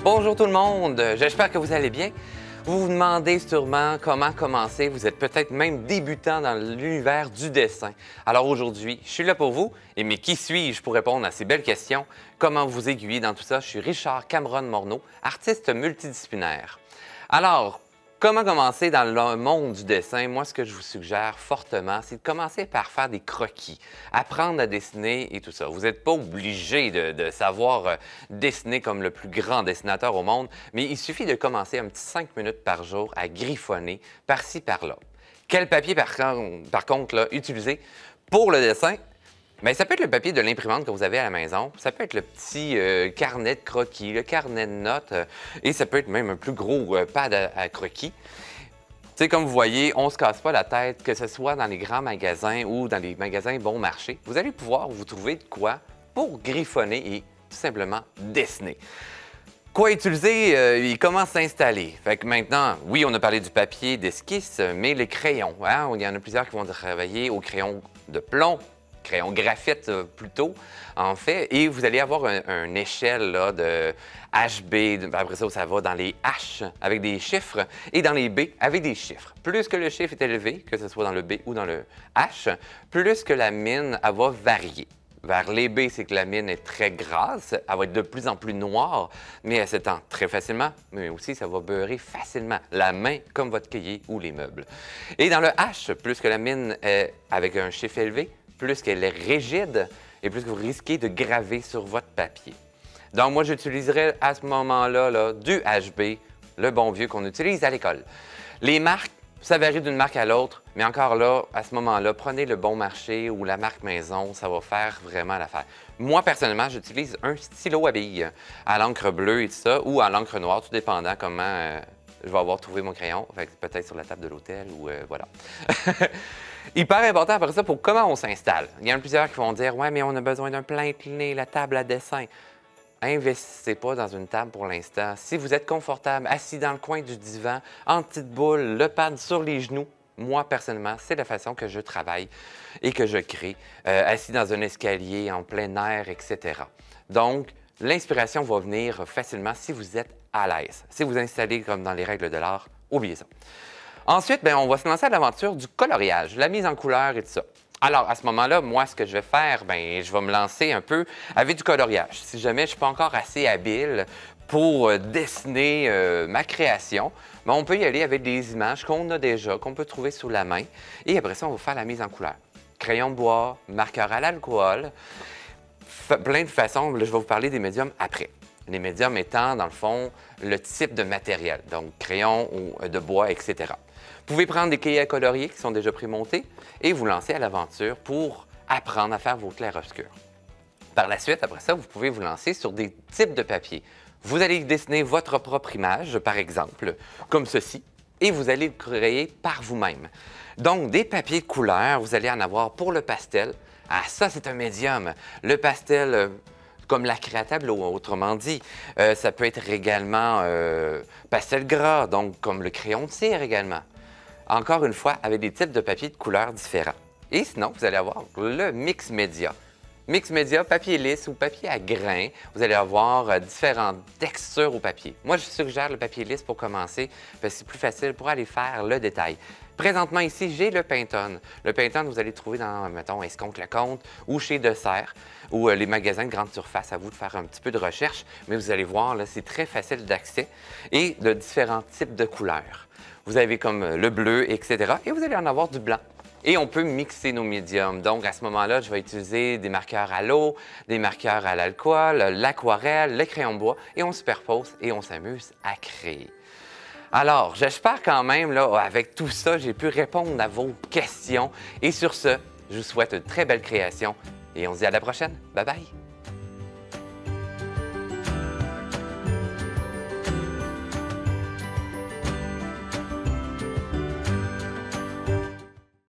Bonjour tout le monde, j'espère que vous allez bien. Vous vous demandez sûrement comment commencer, vous êtes peut-être même débutant dans l'univers du dessin. Alors aujourd'hui, je suis là pour vous, mais qui suis-je pour répondre à ces belles questions? Comment vous aiguiller dans tout ça? Je suis Richard Cameron-Morneau, artiste multidisciplinaire. Alors, comment commencer dans le monde du dessin? Moi, ce que je vous suggère fortement, c'est de commencer par faire des croquis, apprendre à dessiner et tout ça. Vous n'êtes pas obligé de savoir dessiner comme le plus grand dessinateur au monde, mais il suffit de commencer un petit 5 minutes par jour à griffonner par-ci, par-là. Quel papier, par contre, là, utiliser pour le dessin? Bien, ça peut être le papier de l'imprimante que vous avez à la maison, ça peut être le petit carnet de croquis, le carnet de notes, et ça peut être même un plus gros pad à croquis. Tu sais, comme vous voyez, on ne se casse pas la tête, que ce soit dans les grands magasins ou dans les magasins bon marché. Vous allez pouvoir vous trouver de quoi pour griffonner et tout simplement dessiner. Quoi utiliser et comment s'installer? Fait que maintenant, oui, on a parlé du papier d'esquisse, mais les crayons, hein? Il y en a plusieurs qui vont travailler au crayon de plomb, crayon graphite plutôt, en fait, et vous allez avoir une échelle là, de HB, après ça va dans les H avec des chiffres et dans les B avec des chiffres. Plus que le chiffre est élevé, que ce soit dans le B ou dans le H, plus que la mine, elle va varier. Vers les B, c'est que la mine est très grasse, elle va être de plus en plus noire, mais elle s'étend très facilement, mais aussi ça va beurrer facilement la main comme votre cahier ou les meubles. Et dans le H, plus que la mine est avec un chiffre élevé, plus qu'elle est rigide et plus que vous risquez de graver sur votre papier. Donc, moi, j'utiliserais à ce moment-là du HB, le bon vieux qu'on utilise à l'école. Les marques, ça varie d'une marque à l'autre, mais encore là, à ce moment-là, prenez le bon marché ou la marque maison, ça va faire vraiment l'affaire. Moi, personnellement, j'utilise un stylo à billes à l'encre bleue et tout ça, ou à l'encre noire, tout dépendant comment je vais avoir trouvé mon crayon, peut-être sur la table de l'hôtel ou voilà. Hyper important après ça pour comment on s'installe. Il y en a plusieurs qui vont dire « Ouais, mais on a besoin d'un plein incliné, la table à dessin. » Investissez pas dans une table pour l'instant. Si vous êtes confortable, assis dans le coin du divan, en petite boule, le pad sur les genoux, moi, personnellement, c'est la façon que je travaille et que je crée, assis dans un escalier, en plein air, etc. Donc, l'inspiration va venir facilement si vous êtes à l'aise. Si vous installez comme dans les règles de l'art, oubliez ça. Ensuite, bien, on va se lancer à l'aventure du coloriage, la mise en couleur et tout ça. Alors, à ce moment-là, moi, ce que je vais faire, bien, je vais me lancer un peu avec du coloriage. Si jamais je ne suis pas encore assez habile pour dessiner ma création, bien, on peut y aller avec des images qu'on a déjà, qu'on peut trouver sous la main. Et après ça, on va faire la mise en couleur. Crayon de bois, marqueur à l'alcool, plein de façons. Là, je vais vous parler des médiums après. Les médiums étant, dans le fond, le type de matériel, donc crayon ou de bois, etc. Vous pouvez prendre des cahiers à colorier qui sont déjà prémontés et vous lancer à l'aventure pour apprendre à faire vos clairs-obscurs. Par la suite, après ça, vous pouvez vous lancer sur des types de papier. Vous allez dessiner votre propre image, par exemple, comme ceci, et vous allez le créer par vous-même. Donc, des papiers de couleur, vous allez en avoir pour le pastel. Ah, ça, c'est un médium. Le pastel... comme la créatable, autrement dit. Ça peut être également pastel gras, donc comme le crayon de cire également. Encore une fois, avec des types de papier de couleurs différents. Et sinon, vous allez avoir le mix média. Mix média, papier lisse ou papier à grains. Vous allez avoir différentes textures au papier. Moi, je suggère le papier lisse pour commencer, parce que c'est plus facile pour aller faire le détail. Présentement, ici, j'ai le Pantone. Le Pantone, vous allez le trouver dans, mettons, Escompte-Lecomte ou chez Dessert ou les magasins de grande surface. À vous de faire un petit peu de recherche, mais vous allez voir, là, c'est très facile d'accès et de différents types de couleurs. Vous avez comme le bleu, etc. Et vous allez en avoir du blanc. Et on peut mixer nos médiums. Donc, à ce moment-là, je vais utiliser des marqueurs à l'eau, des marqueurs à l'alcool, l'aquarelle, le crayon de bois, et on superpose et on s'amuse à créer. Alors, j'espère quand même, là, avec tout ça, j'ai pu répondre à vos questions. Et sur ce, je vous souhaite une très belle création et on se dit à la prochaine. Bye bye!